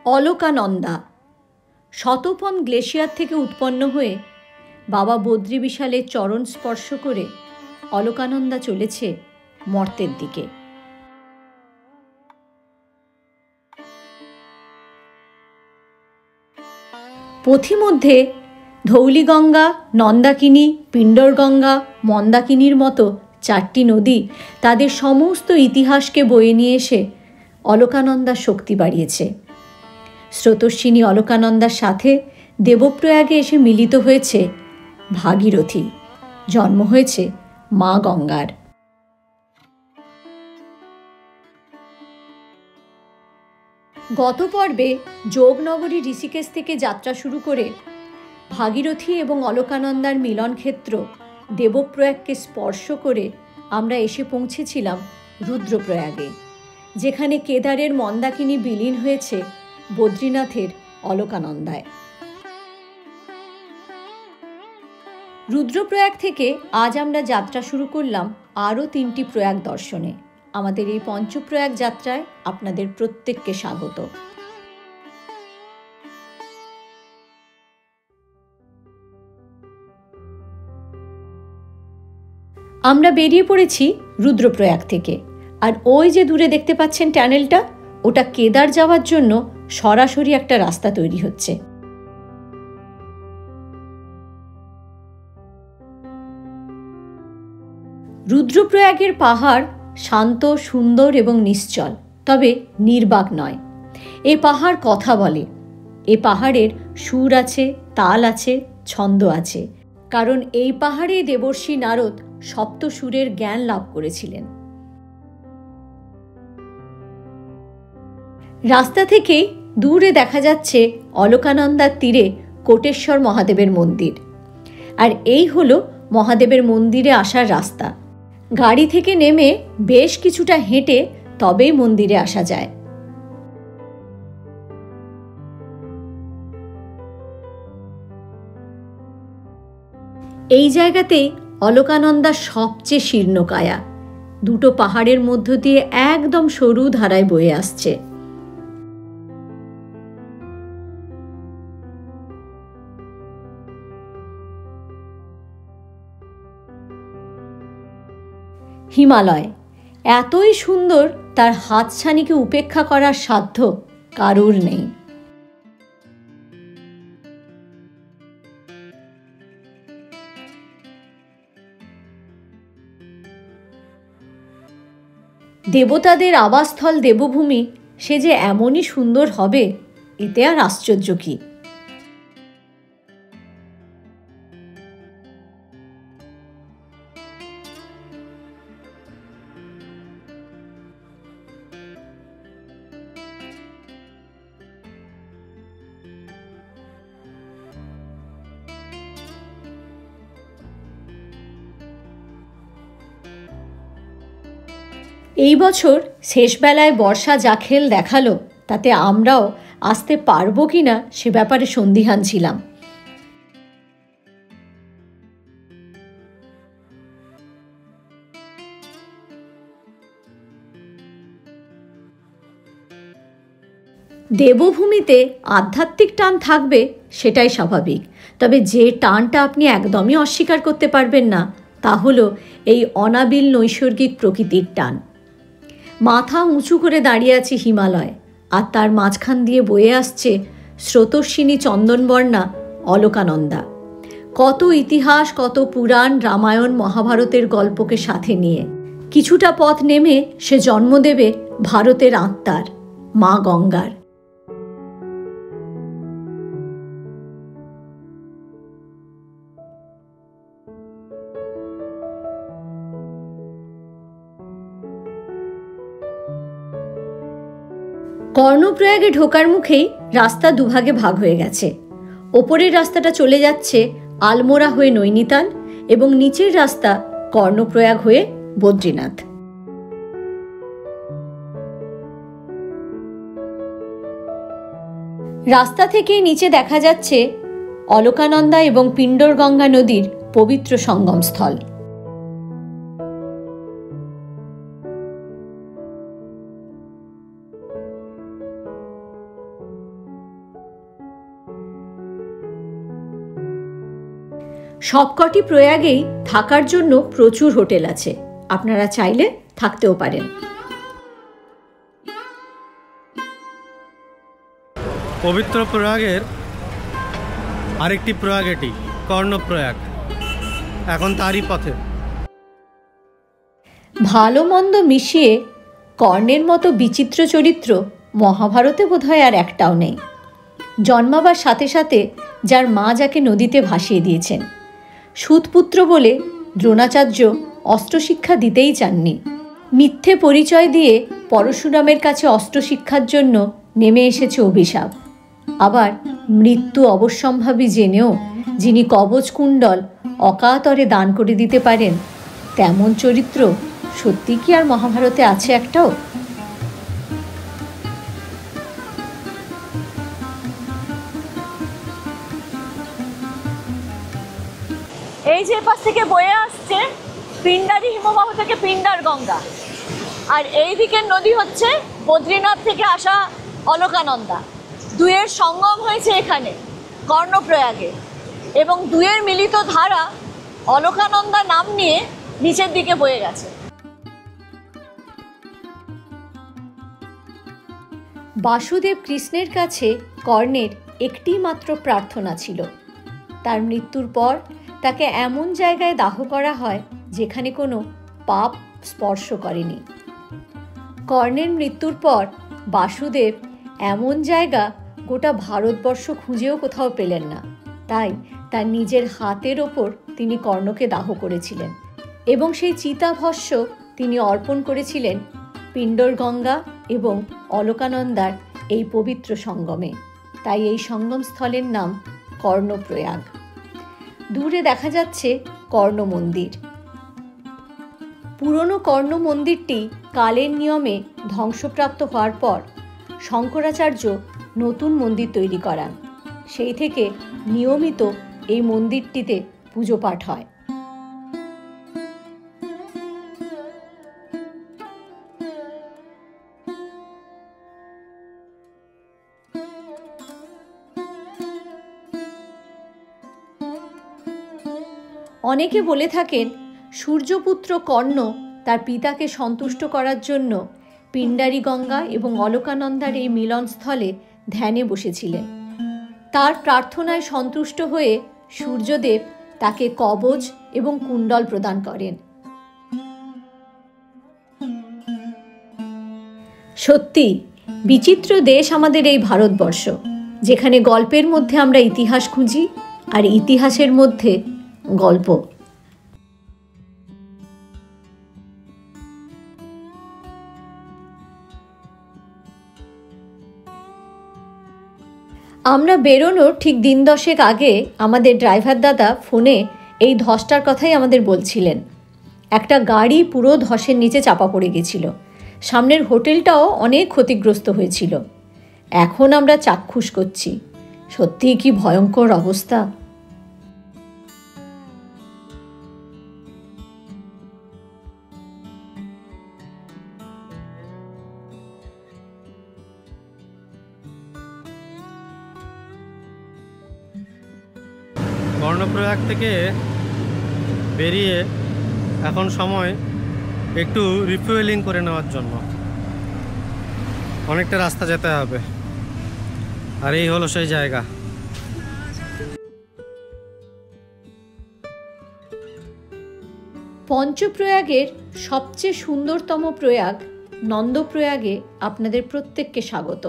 Alaknanda শতপন glacier থেকে উৎপন্ন হয়ে বাবা বদ্রী বিশালের চরণ স্পর্শ করে অলকানন্দা চলেছে মর্তের দিকে। পথিমধ্যে ধৌলিগঙ্গা, নন্দাকিনী, পিণ্ডরগঙ্গা, মন্দাকিনীর মতো চারটি নদী তাদের সমস্ত ইতিহাসকে বয়ে নিয়ে এসে অলকানন্দার শক্তি বাড়িয়েছে। স্রোতস্বিনী অলকানন্দার সাথে দেবপ্রয়াগে এসে মিলিত হয়েছে ভাগীরথী, জন্ম হয়েছে মা গঙ্গার। গত পর্বে যোগনগরী ঋষিকেশ থেকে যাত্রা শুরু করে ভাগীরথী এবং অলকানন্দার মিলনক্ষেত্র দেবপ্রয়াগকে স্পর্শ করে আমরা এসে পৌঁছেছিলাম রুদ্রপ্রয়াগে, যেখানে কেদারের মন্দাকিনী বিলীন হয়েছে বদ্রীনাথের অলকানন্দায়। রুদ্রপ্রয়াগ থেকে আজ আমরা যাত্রা শুরু করলাম আরও 3টি প্রয়াগ দর্শনে। আমাদের এই পঞ্চপ্রয়াগ যাত্রায় আপনাদের প্রত্যেককে স্বাগত। আমরা বেরিয়ে পড়েছি রুদ্রপ্রয়াগ থেকে, আর ওই যে দূরে দেখতে পাচ্ছেন টানেলটা, ওটা কেদার যাওয়ার জন্য সরাসরি একটা রাস্তা তৈরি হচ্ছে। রুদ্রপ্রয়াগের পাহাড় শান্ত, সুন্দর এবং নিশ্চল, তবে নির্বাক নয়। এই পাহাড় কথা বলে। এই পাহাড়ের সুর আছে, তাল আছে, ছন্দ আছে, কারণ এই পাহাড়ে দেবর্ষি নারদ সপ্ত সুরের জ্ঞান লাভ করেছিলেন। রাস্তা থেকে দূরে দেখা যাচ্ছে অলকানন্দার তীরে কোটেশ্বর মহাদেবের মন্দির, আর এই হলো মহাদেবের মন্দিরে আসার রাস্তা। গাড়ি থেকে নেমে বেশ কিছুটা হেঁটে তবেই মন্দিরে আসা যায়। এই জায়গাতেই অলকানন্দার সবচেয়ে শীর্ণকায়া, দুটো পাহাড়ের মধ্য দিয়ে একদম সরু ধারায় বয়ে আসছে। হিমালয় এতই সুন্দর, তার হাতছানিকে উপেক্ষা করার সাধ্য কারুর নেই। দেবতাদের আবাসস্থল দেবভূমি, সে যে এমনই সুন্দর হবে এতে আর আশ্চর্য কি। এই বছর শেষবেলায় বর্ষা যা খেল দেখালো, তাতে আমরাও আসতে পারবো কিনা সে ব্যাপারে সন্দিহান ছিলাম। দেবভূমিতে আধ্যাত্মিক টান থাকবে, সেটাই স্বাভাবিক, তবে যে টানটা আপনি একদমই অস্বীকার করতে পারবেন না তা হলো এই অনাবিল নৈসর্গিক প্রকৃতির টান। মাথা উঁচু করে দাঁড়িয়ে আছে হিমালয়, আর তার মাঝখান দিয়ে বয়ে আসছে স্রোতস্বিনী চন্দনবর্ণা অলকানন্দা। কত ইতিহাস, কত পুরাণ, রামায়ণ, মহাভারতের গল্পকে সাথে নিয়ে কিছুটা পথ নেমে সে জন্ম দেবে ভারতের আত্মার, মা গঙ্গার। কর্ণপ্রয়াগে ঢোকার মুখেই রাস্তা দুভাগে ভাগ হয়ে গেছে। ওপরের রাস্তাটা চলে যাচ্ছে আলমোড়া হয়ে নৈনিতাল, এবং নিচের রাস্তা কর্ণপ্রয়াগ হয়ে বদ্রীনাথ। রাস্তা থেকে নিচে দেখা যাচ্ছে অলকানন্দা এবং পিণ্ডরগঙ্গা নদীর পবিত্র সঙ্গমস্থল। সবকটি প্রয়াগেই থাকার জন্য প্রচুর হোটেল আছে, আপনারা চাইলে থাকতেও পারেন। পবিত্র প্রয়াগের আরেকটি প্রয়াগ এটি কর্ণপ্রয়াগ, এখন তারই পথে। ভালো মন্দ মিশিয়ে কর্ণের মতো বিচিত্র চরিত্র মহাভারতে বোধহয় আর একটাও নেই। জন্মাবার সাথে সাথে যার মা যাকে নদীতে ভাসিয়ে দিয়েছেন, সুতপুত্র বলে দ্রোণাচার্য অস্ত্রশিক্ষা দিতেই চাননি। মিথ্যে পরিচয় দিয়ে পরশুরামের কাছে অস্ত্রশিক্ষার জন্য নেমে এসেছে অভিশাপ। আবার মৃত্যু অবশ্যম্ভাবী জেনেও যিনি কবচ কুণ্ডল অকাতরে দান করে দিতে পারেন, তেমন চরিত্র সত্যি কি আর মহাভারতে আছে একটাও? এই যে পাশ থেকে বয়ে আসছে পিণ্ডারি হিমবাহ থেকে পিণ্ডার গঙ্গা, আর এই দিকের নদী হচ্ছে বদ্রীনাথ থেকে আসা অলকানন্দা। দুয়ের সঙ্গম হয়েছে এখানে কর্ণপ্রয়াগে, এবং দুয়ের মিলিত ধারা অলকানন্দা নাম নিয়ে নিচের দিকে বয়ে গেছে। বাসুদেব কৃষ্ণের কাছে কর্ণের একটি মাত্র প্রার্থনা ছিল, তার মৃত্যুর পর তাকে এমন জায়গায় দাহ করা হয় যেখানে কোনো পাপ স্পর্শ করেনি। কর্ণের মৃত্যুর পর বাসুদেব এমন জায়গা গোটা ভারতবর্ষ খুঁজেও কোথাও পেলেন না, তাই তার নিজের হাতের ওপর তিনি কর্ণকে দাহ করেছিলেন এবং সেই চিতাভস্য তিনি অর্পণ করেছিলেন পিণ্ডর গঙ্গা এবং অলকানন্দার এই পবিত্র সঙ্গমে। তাই এই সঙ্গমস্থলের নাম কর্ণপ্রয়াগ। দূরে দেখা যাচ্ছে কর্ণ মন্দির। পুরনো কর্ণ মন্দিরটি কালের নিয়মে ধ্বংসপ্রাপ্ত হওয়ার পর শঙ্করাচার্য নতুন মন্দির তৈরি করান। সেই থেকে নিয়মিত এই মন্দিরটিতে পুজো পাঠ হয়। অনেকে বলে থাকেন সূর্যপুত্র কর্ণ তার পিতাকে সন্তুষ্ট করার জন্য পিণ্ডারি গঙ্গা এবং অলকানন্দার এই মিলনস্থলে ধ্যানে বসেছিলেন। তার প্রার্থনায় সন্তুষ্ট হয়ে সূর্যদেব তাকে কবচ এবং কুণ্ডল প্রদান করেন। সত্যি বিচিত্র দেশ আমাদের এই ভারতবর্ষ, যেখানে গল্পের মধ্যে আমরা ইতিহাস খুঁজি আর ইতিহাসের মধ্যে গল্প। আমরা বেরোনোর ঠিক দিন 10 আগে আমাদের ড্রাইভার দাদা ফোনে এই ধসটার কথাই আমাদের বলছিলেন। একটা গাড়ি পুরো ধসের নিচে চাপা পড়ে গেছিল, সামনের হোটেলটাও অনেক ক্ষতিগ্রস্ত হয়েছিল। এখন আমরা চাক্ষুষ করছি, সত্যিই কি ভয়ঙ্কর অবস্থা। কর্ণপ্রয়াগ থেকে বেরিয়ে এখন সময় একটু রিফুয়েলিং করে নেওয়ার জন্য। অনেকটা রাস্তা যেতে হবে, আর এই হলো সেই জায়গা। পঞ্চপ্রয়াগের সবচেয়ে সুন্দরতম প্রয়াগ নন্দপ্রয়াগে আপনাদের প্রত্যেককে স্বাগত।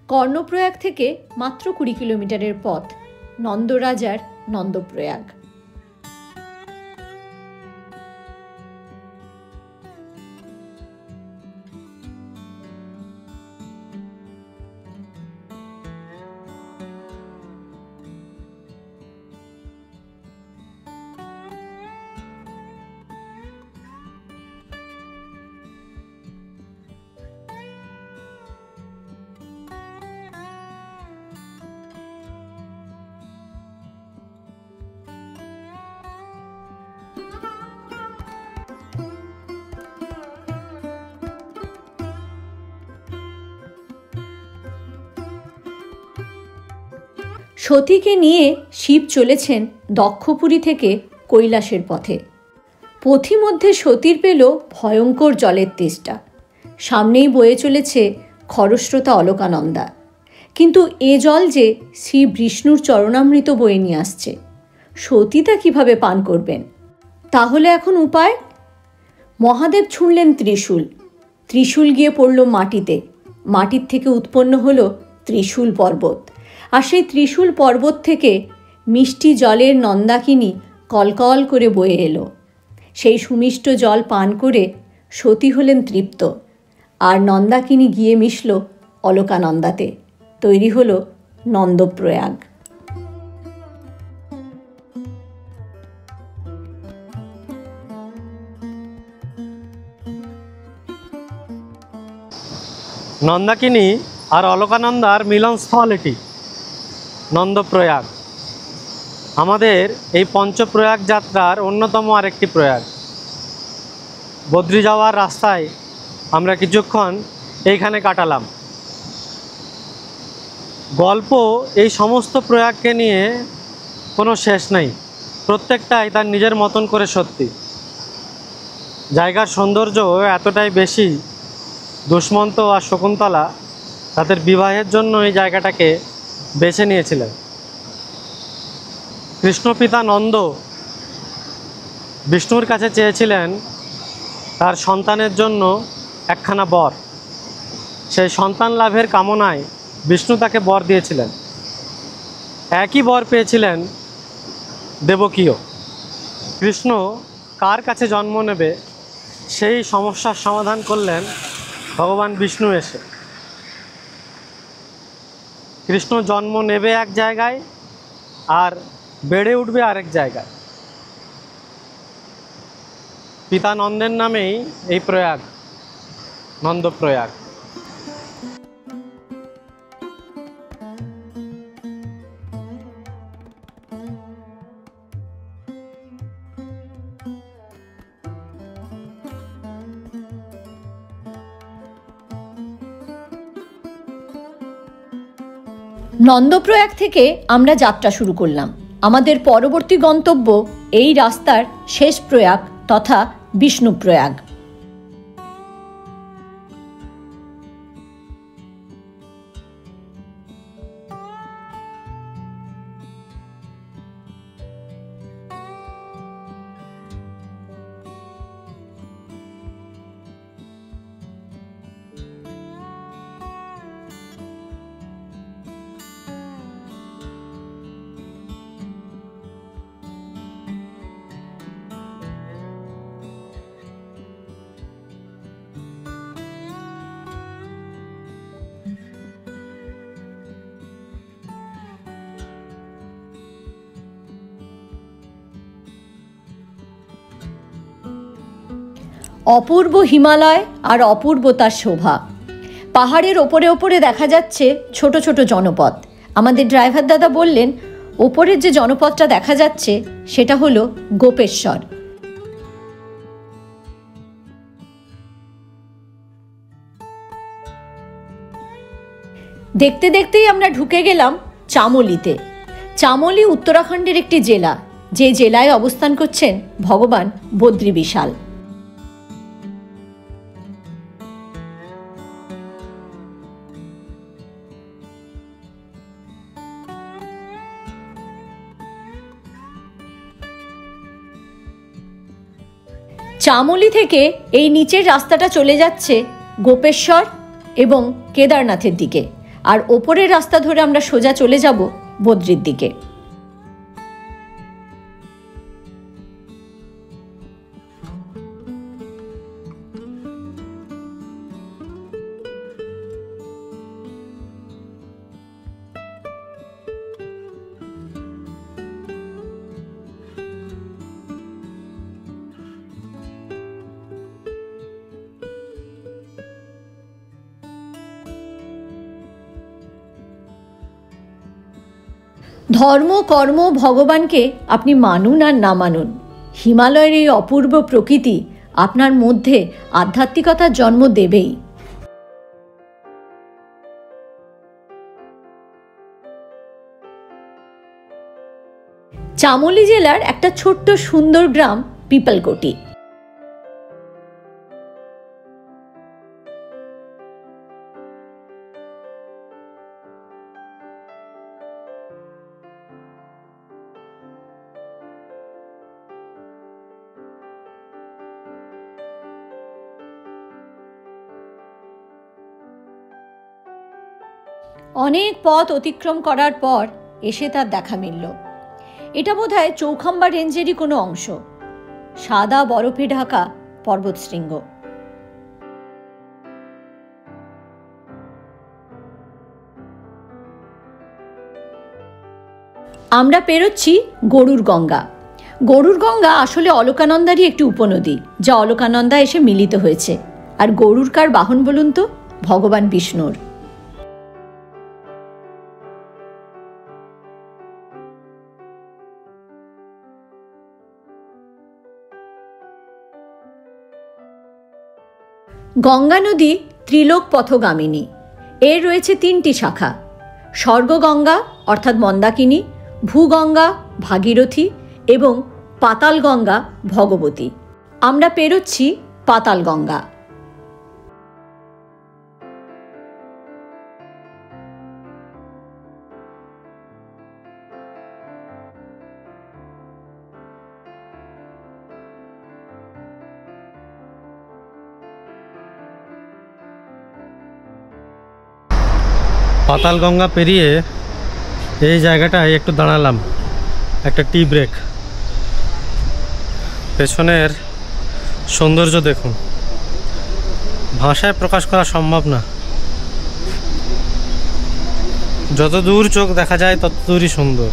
কর্ণপ্রয়াগ থেকে মাত্র 20 কিলোমিটারের পথ নন্দরাজার নন্দপ্রয়াগ। সতীকে নিয়ে শিব চলেছেন দক্ষপুরী থেকে কৈলাসের পথে। পথিমধ্যে সতীর পেল ভয়ঙ্কর জলের তেষ্টা। সামনেই বয়ে চলেছে খরস্রোতা অলকানন্দা, কিন্তু এ জল যে শ্রী বিষ্ণুর চরণামৃত বয়ে নিয়ে আসছে, সতী তা কীভাবে পান করবেন? তাহলে এখন উপায়? মহাদেব ছুঁড়লেন ত্রিশূল, ত্রিশূল গিয়ে পড়ল মাটিতে, মাটির থেকে উৎপন্ন হলো ত্রিশূল পর্বত, আর সেই ত্রিশূল পর্বত থেকে মিষ্টি জলের নন্দাকিনী কলকল করে বয়ে এলো। সেই সুমিষ্ট জল পান করে সতী হলেন তৃপ্ত, আর নন্দাকিনী গিয়ে মিশল অলকানন্দাতে। তৈরি হলো নন্দপ্রয়াগ। নন্দাকিনী আর অলকানন্দার মিলনস্থল এটি নন্দপ্রয়াগ। আমাদের এই পঞ্চপ্রয়াগ যাত্রার অন্যতম আরেকটি প্রয়াগ। বদ্রী যাওয়ার রাস্তায় আমরা কিছুক্ষণ এইখানে কাটালাম। গল্প এই সমস্ত প্রয়াগকে নিয়ে কোনো শেষ নেই, প্রত্যেকটাই তার নিজের মতন করে সত্যি। জায়গার সৌন্দর্য এতটাই বেশি, দুষ্মন্ত আর শকুন্তলা তাদের বিবাহের জন্য এই জায়গাটাকে বেছে নিয়েছিলেন। কৃষ্ণপিতা নন্দ বিষ্ণুর কাছে চেয়েছিলেন তার সন্তানের জন্য একখানা বর। সেই সন্তান লাভের কামনায় বিষ্ণু তাকে বর দিয়েছিলেন। একই বর পেয়েছিলেন দেবকীও। কৃষ্ণ কার কাছে জন্ম নেবে সেই সমস্যার সমাধান করলেন ভগবান বিষ্ণু এসে। কৃষ্ণ জন্ম নেবে এক জায়গায় আর বেড়ে উঠবে আরেক জায়গায়। পিতা নন্দের নামেই এই প্রয়াগ, নন্দপ্রয়াগ। নন্দপ্রয়াগ থেকে আমরা যাত্রা শুরু করলাম। আমাদের পরবর্তী গন্তব্য এই রাস্তার শেষ প্রয়াগ তথা বিষ্ণুপ্রয়াগ। অপূর্ব হিমালয় আর অপূর্ব তার শোভা। পাহাড়ের ওপরে ওপরে দেখা যাচ্ছে ছোট ছোট জনপদ। আমাদের ড্রাইভার দাদা বললেন ওপরের যে জনপদটা দেখা যাচ্ছে সেটা হলো গোপেশ্বর। দেখতে দেখতেই আমরা ঢুকে গেলাম চামোলিতে। চামোলি উত্তরাখণ্ডের একটি জেলা, যে জেলায় অবস্থান করছেন ভগবান বদ্রী বিশাল। চামোলি থেকে এই নিচের রাস্তাটা চলে যাচ্ছে গোপেশ্বর এবং কেদারনাথের দিকে, আর ওপরের রাস্তা ধরে আমরা সোজা চলে যাব বদ্রীর দিকে। ধর্ম কর্ম ভগবানকে আপনি মানুন আর না মানুন, হিমালয়ের এই অপূর্ব প্রকৃতি আপনার মধ্যে আধ্যাত্মিকতার জন্ম দেবেই। চামোলি জেলার একটা ছোট্ট সুন্দর গ্রাম পিপলকোটি। অনেক পথ অতিক্রম করার পর এসে তার দেখা মিলল। এটা বোধহয় চৌখাম্বা রেঞ্জেরই কোনো অংশ, সাদা বরফে ঢাকা পর্বতশৃঙ্গ। আমরা পেরোচ্ছি গরুর গঙ্গা। গরুর গঙ্গা আসলে অলকানন্দারই একটি উপনদী, যা অলকানন্দা এসে মিলিত হয়েছে। আর গরুর কার বাহন বলুন তো? ভগবান বিষ্ণুর। গঙ্গা নদী ত্রিলোক পথগামিনী। এর রয়েছে 3টি শাখা: স্বর্গগঙ্গা অর্থাৎ মন্দাকিনী, ভূগঙ্গা ভাগীরথী এবং পাতাল গঙ্গা ভগবতী। আমরা পেরোচ্ছি পাতাল গঙ্গা। পাতাল গঙ্গা পেরিয়ে এই জায়গাটায় একটু দাঁড়ালাম, একটা টি ব্রেক। পেছনের সৌন্দর্য দেখুন, ভাষায় প্রকাশ করা সম্ভব না। যত দূর চোখ দেখা যায় তত দূরই সুন্দর।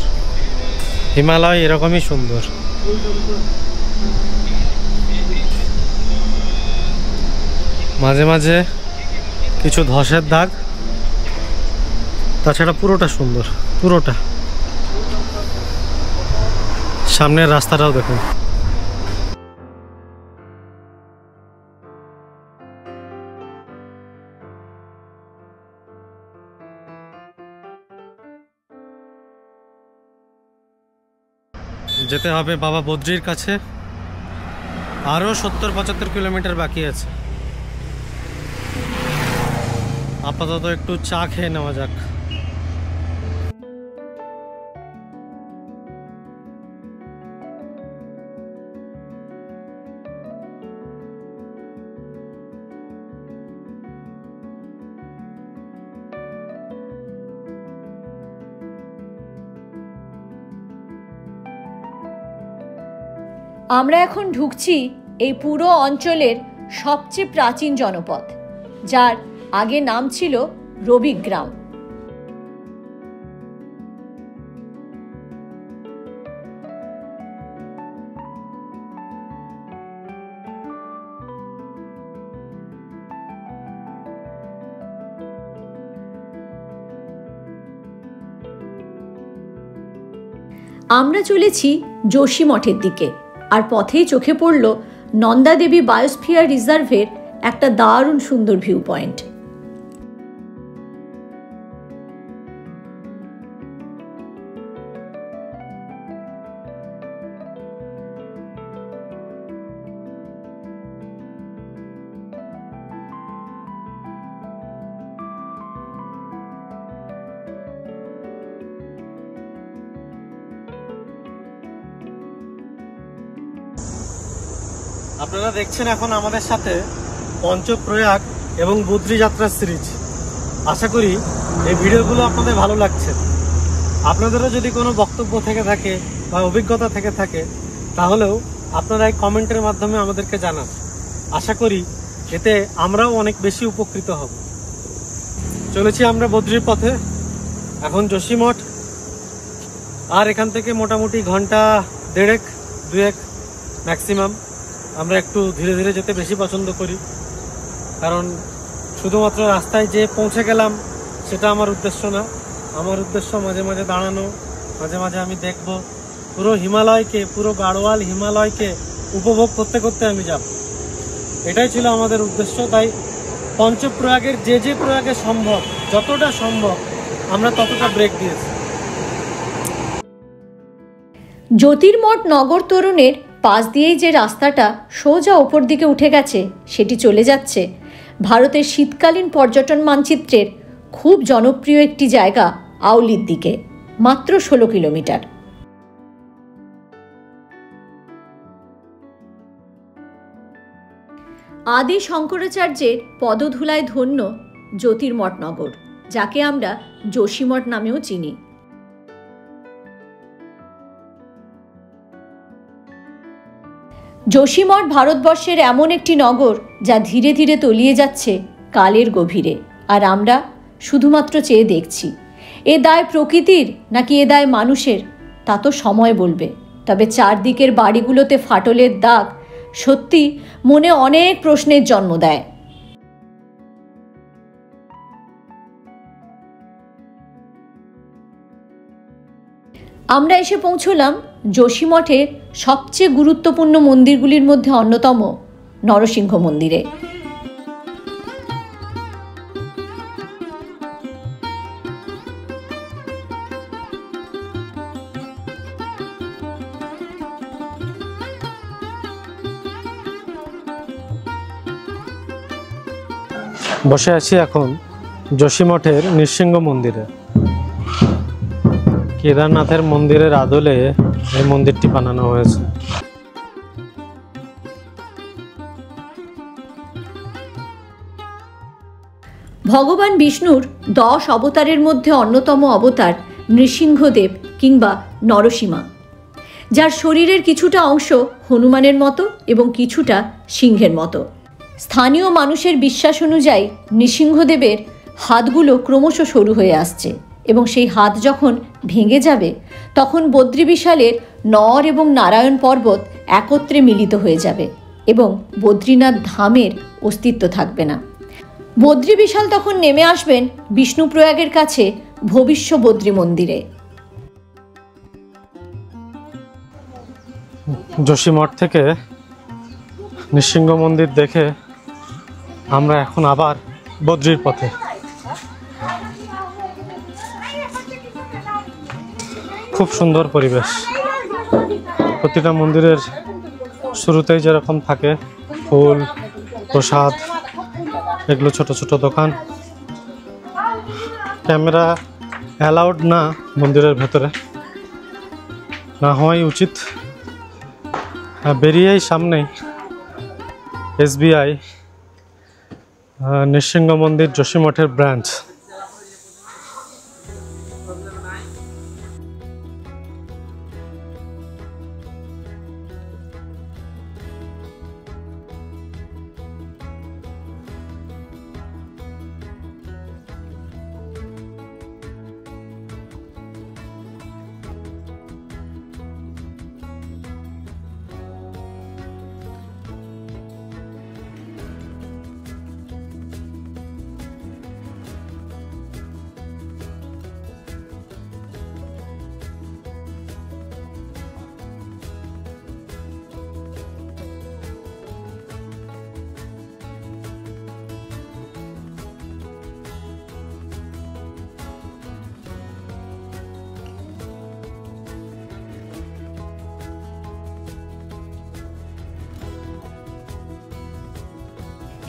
হিমালয় এরকমই সুন্দর। মাঝে মাঝে কিছু ধসের দাগ, তাছাড়া পুরোটা সুন্দর, পুরোটা। সামনের রাস্তাটাও দেখুন। যেতে হবে বাবা বদ্রির কাছে। আরও 70-75 কিলোমিটার বাকি আছে। আপাতত একটু চা খেয়ে নেওয়া যাক। আমরা এখন ঢুকছি এই পুরো অঞ্চলের সবচেয়ে প্রাচীন জনপদ, যার আগে নাম ছিল রবিগ্রাম। আমরা চলেছি যোশী মঠের দিকে, আর পথেই চোখে পড়ল নন্দা দেবী বায়োস্ফিয়ার রিজার্ভের একটা দারুণ সুন্দর ভিউ পয়েন্ট। আপনারা দেখছেন এখন আমাদের সাথে পঞ্চপ্রয়াগ এবং বদ্রী যাত্রার সিরিজ। আশা করি এই ভিডিওগুলো আপনাদের ভালো লাগছে। আপনাদেরও যদি কোনো বক্তব্য থেকে থাকে বা অভিজ্ঞতা থেকে থাকে, তাহলেও আপনারা এই কমেন্টের মাধ্যমে আমাদেরকে জানান। আশা করি এতে আমরাও অনেক বেশি উপকৃত হব। চলেছি আমরা বদ্রীর পথে, এখন যোশী মঠ। আর এখান থেকে মোটামুটি ঘন্টা 1.5-2 ম্যাক্সিমাম। আমরা একটু ধীরে ধীরে যেতে বেশি পছন্দ করি, কারণ শুধুমাত্র রাস্তায় যে পৌঁছে গেলাম সেটা আমার উদ্দেশ্য না। আমার উদ্দেশ্য মাঝে মাঝে দাঁড়ানো, মাঝে মাঝে আমি দেখব পুরো হিমালয়কে, পুরো গাড়োয়াল হিমালয়কে উপভোগ করতে করতে আমি যাব। এটাই ছিল আমাদের উদ্দেশ্য। তাই পঞ্চপ্রয়াগের যে প্রয়াগে সম্ভব, যতটা সম্ভব আমরা ততটা ব্রেক দিয়েছি। জ্যোতির্মঠ নগর তরুণের পাশ দিয়েই যে রাস্তাটা সোজা ওপর দিকে উঠে গেছে, সেটি চলে যাচ্ছে ভারতের শীতকালীন পর্যটন মানচিত্রের খুব জনপ্রিয় একটি জায়গা আউলির দিকে, মাত্র 16 কিলোমিটার। আদি শঙ্করাচার্যের পদধূলায় ধন্য জ্যোতির্মঠ নগর, যাকে আমরা যোশীমঠ নামেও চিনি। যোশীমঠ ভারতবর্ষের এমন একটি নগর যা ধীরে ধীরে তলিয়ে যাচ্ছে কালের গভীরে, আর আমরা শুধুমাত্র চেয়ে দেখছি। এ দায় প্রকৃতির নাকি এ দায় মানুষের, তা তো সময় বলবে। তবে চারদিকের বাড়িগুলোতে ফাটলের দাগ সত্যি মনে অনেক প্রশ্নের জন্ম দেয়। আমরা এসে পৌঁছলাম যোশীমঠের সবচেয়ে গুরুত্বপূর্ণ মন্দিরগুলির মধ্যে অন্যতম নরসিংহ মন্দিরে। বসে আছি এখন যোশীমঠের নৃসিংহ মন্দিরে। কেদারনাথের মন্দিরের আদলে এই মন্দিরটি বানানো হয়েছে। ভগবান বিষ্ণুর 10 অবতারের মধ্যে অন্যতম অবতার নৃসিংহদেব কিংবা নরসিংহ, যার শরীরের কিছুটা অংশ হনুমানের মতো এবং কিছুটা সিংহের মতো। স্থানীয় মানুষের বিশ্বাস অনুযায়ী নৃসিংহদেবের হাতগুলো ক্রমশ সরু হয়ে আসছে এবং সেই হাত যখন ভেঙে যাবে তখন বদ্রীবিশালের নর এবং নারায়ণ পর্বত একত্রে মিলিত হয়ে যাবে এবং বদ্রীনাথ ধামের অস্তিত্ব থাকবে না। বদ্রীবিশাল তখন নেমে আসবেন বিষ্ণুপ্রয়াগের কাছে ভবিষ্য বদ্রী মন্দিরে। যোশীমঠ থেকে নৃসিংহ মন্দির দেখে আমরা এখন আবার বদ্রীর পথে। খুব সুন্দর পরিবেশ। প্রতিটা মন্দিরের শুরুতেই যেরকম থাকে ফুল, প্রসাদ, এগুলো ছোট ছোট দোকান। ক্যামেরা অ্যালাউড না মন্দিরের ভেতরে, না হওয়াই উচিত। বেরিয়েই সামনেই SBI নৃসিংহ মন্দির যোশীমঠের ব্রাঞ্চ।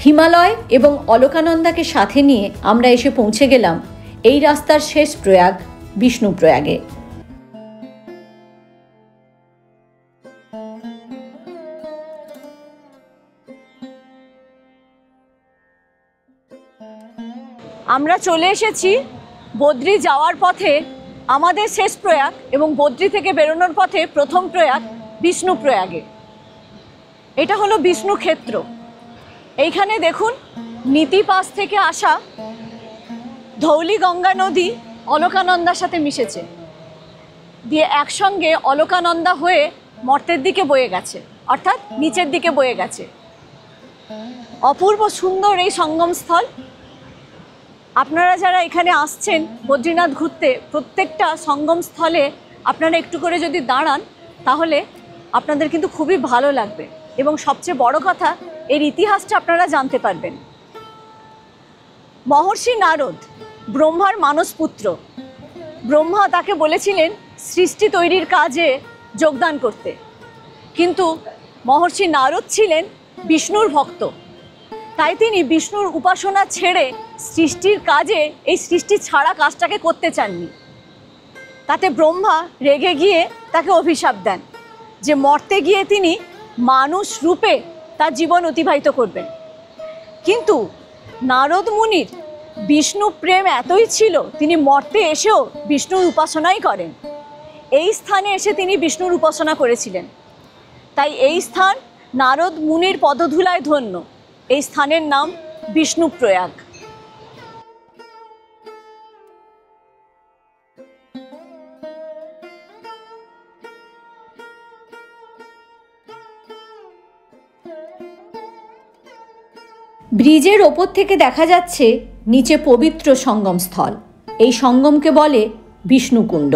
হিমালয় এবং অলকানন্দাকে সাথে নিয়ে আমরা এসে পৌঁছে গেলাম এই রাস্তার শেষ প্রয়াগ, বিষ্ণুপ্রয়াগে। আমরা চলে এসেছি বদ্রী যাওয়ার পথে আমাদের শেষ প্রয়াগ এবং বদ্রী থেকে বেরোনোর পথে প্রথম প্রয়াগ বিষ্ণুপ্রয়াগে। এটা হলো বিষ্ণু ক্ষেত্র। এইখানে দেখুন নীতি পাশ থেকে আসা ধৌলি গঙ্গা নদী অলকানন্দার সাথে মিশেছে, দিয়ে একসঙ্গে অলকানন্দা হয়ে মর্তের দিকে বয়ে গেছে, অর্থাৎ নিচের দিকে বয়ে গেছে। অপূর্ব সুন্দর এই সঙ্গমস্থল। আপনারা যারা এখানে আসছেন বদ্রীনাথ ঘুরতে, প্রত্যেকটা সঙ্গমস্থলে আপনারা একটু করে যদি দাঁড়ান তাহলে আপনাদের কিন্তু খুবই ভালো লাগবে এবং সবচেয়ে বড় কথা এর ইতিহাসটা আপনারা জানতে পারবেন। মহর্ষি নারদ ব্রহ্মার মানস পুত্র। ব্রহ্মা তাকে বলেছিলেন সৃষ্টি তৈরির কাজে যোগদান করতে, কিন্তু মহর্ষি নারদ ছিলেন বিষ্ণুর ভক্ত, তাই তিনি বিষ্ণুর উপাসনা ছেড়ে সৃষ্টির কাজে এই সৃষ্টি ছাড়া কাজটাকে করতে চাননি। তাতে ব্রহ্মা রেগে গিয়ে তাকে অভিশাপ দেন যে মর্তে গিয়ে তিনি মানুষ রূপে তার জীবন অতিবাহিত করবেন। কিন্তু নারদ মুনির বিষ্ণু প্রেম এতই ছিল, তিনি মর্তে এসেও বিষ্ণুর উপাসনাই করেন। এই স্থানে এসে তিনি বিষ্ণুর উপাসনা করেছিলেন, তাই এই স্থান নারদ মুনির পদধূলায় ধন্য। এই স্থানের নাম বিষ্ণুপ্রয়াগ। ব্রিজের ওপর থেকে দেখা যাচ্ছে নিচে পবিত্র সঙ্গমস্থল। এই সঙ্গমকে বলে বিষ্ণুকুণ্ড।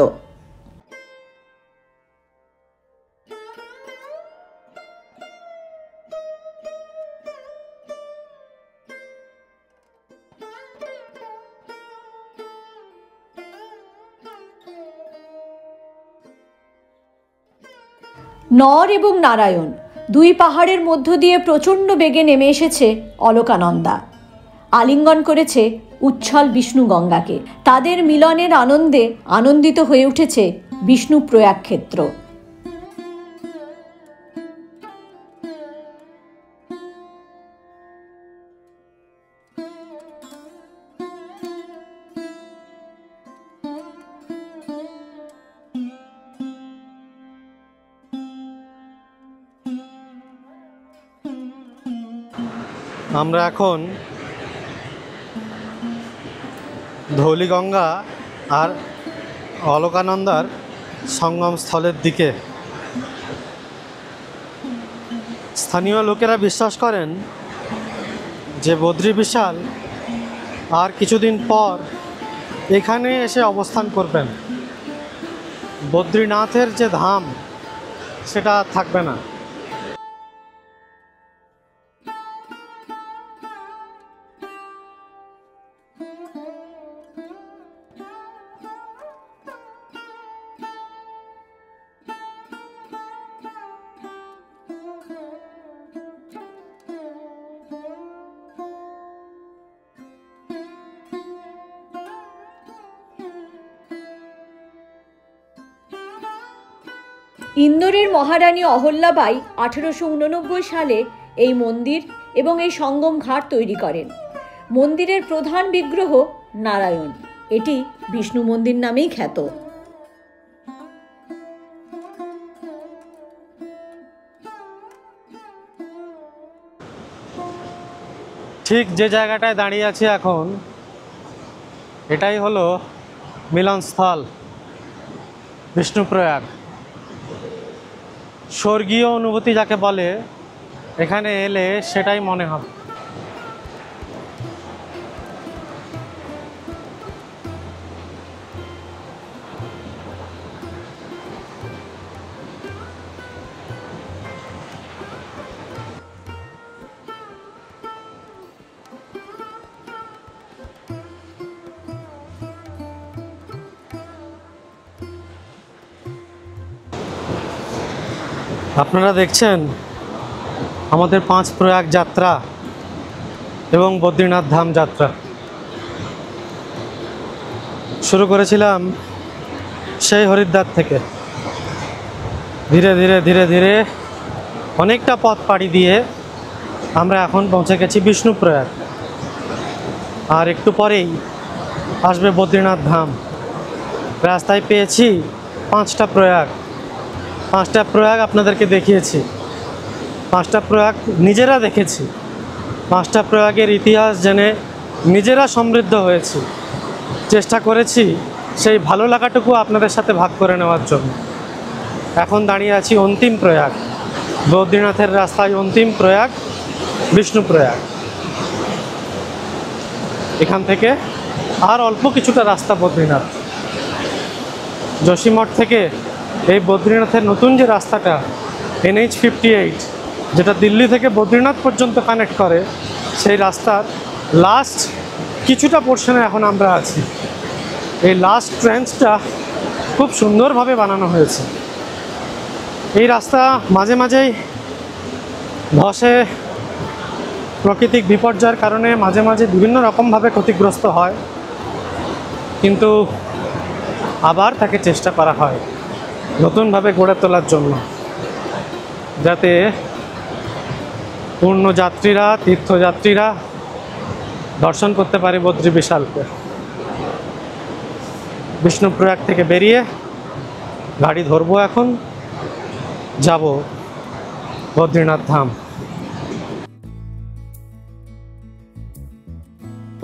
নর এবং নারায়ণ দুই পাহাড়ের মধ্য দিয়ে প্রচণ্ড বেগে নেমে এসেছে অলকানন্দা। আলিঙ্গন করেছে উচ্ছল বিষ্ণু গঙ্গাকে। তাদের মিলনের আনন্দে আনন্দিত হয়ে উঠেছে বিষ্ণুপ্রয়াগ ক্ষেত্র। আমরা এখন ধৌলিগঙ্গা আর অলকানন্দার সঙ্গমস্থলের দিকে। স্থানীয় লোকেরা বিশ্বাস করেন যে বদ্রী বিশাল আর কিছুদিন পর এখানে এসে অবস্থান করবেন। বদ্রীনাথের যে ধাম সেটা থাকবে না। ইন্দোরের মহারানী অহল্যাবাই 1889 সালে এই মন্দির এবং এই সঙ্গম ঘাট তৈরি করেন। মন্দিরের প্রধান বিগ্রহ নারায়ণ। এটি বিষ্ণু মন্দির নামেই খ্যাত। ঠিক যে জায়গাটায় দাঁড়িয়ে আছি এখন, এটাই হলো মিলনস্থল বিষ্ণুপ্রয়াগ। স্বর্গীয় অনুভূতি যাকে বলে, এখানে এলে সেটাই মনে হবে। আপনারা দেখছেন আমাদের 5 প্রয়াগ যাত্রা এবং বদ্রীনাথ ধাম যাত্রা। শুরু করেছিলাম সেই হরিদ্বার থেকে। ধীরে ধীরে ধীরে ধীরে অনেকটা পথ পাড়ি দিয়ে আমরা এখন পৌঁছে গেছি বিষ্ণুপ্রয়াগ। আর একটু পরেই আসবে বদ্রীনাথ ধাম। রাস্তায় পেয়েছি 5টা প্রয়াগ। 5টা প্রয়াগ আপনাদেরকে দেখিয়েছি। 5টা প্রয়াগ নিজেরা দেখেছি। 5টা প্রয়াগের ইতিহাস জেনে নিজেরা সমৃদ্ধ হয়েছি। চেষ্টা করেছি সেই ভালো লাগাটুকু আপনাদের সাথে ভাগ করে নেওয়ার জন্য। এখন দাঁড়িয়ে আছি অন্তিম প্রয়াগ, বদ্রীনাথের রাস্তায় অন্তিম প্রয়াগ বিষ্ণুপ্রয়াগ। এখান থেকে আর অল্প কিছুটা রাস্তা বদ্রীনাথ। যোশীমঠ থেকে এই বদ্রীনাথের নতুন যে রাস্তাটা NH-58, যেটা দিল্লি থেকে বদ্রীনাথ পর্যন্ত কানেক্ট করে, সেই রাস্তার লাস্ট কিছুটা পোর্শনে এখন আমরা আছি। এই লাস্ট ট্রেঞ্চটা খুব সুন্দরভাবে বানানো হয়েছে। এই রাস্তা মাঝে মাঝেই ধসে, প্রাকৃতিক বিপর্যয়ের কারণে মাঝে মাঝে বিভিন্ন রকমভাবে ক্ষতিগ্রস্ত হয়, কিন্তু আবার তাকে চেষ্টা করা হয় নতুনভাবে গড়ে তোলার জন্য, যাতে পূর্ণযাত্রীরা, তীর্থযাত্রীরা দর্শন করতে পারে বদ্রী বিশালকে। বিষ্ণুপ্রয়াগ থেকে বেরিয়ে গাড়ি ধরবো, এখন যাব বদ্রীনাথ ধাম।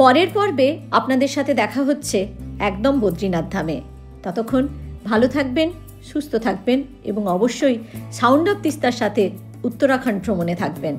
পরের পর্বে আপনাদের সাথে দেখা হচ্ছে একদম বদ্রীনাথ ধামে। ততক্ষণ ভালো থাকবেন, সুস্থ থাকবেন এবং অবশ্যই সাউন্ড অফ তিস্তার সাথে উত্তরাখণ্ড ভ্রমণে থাকবেন।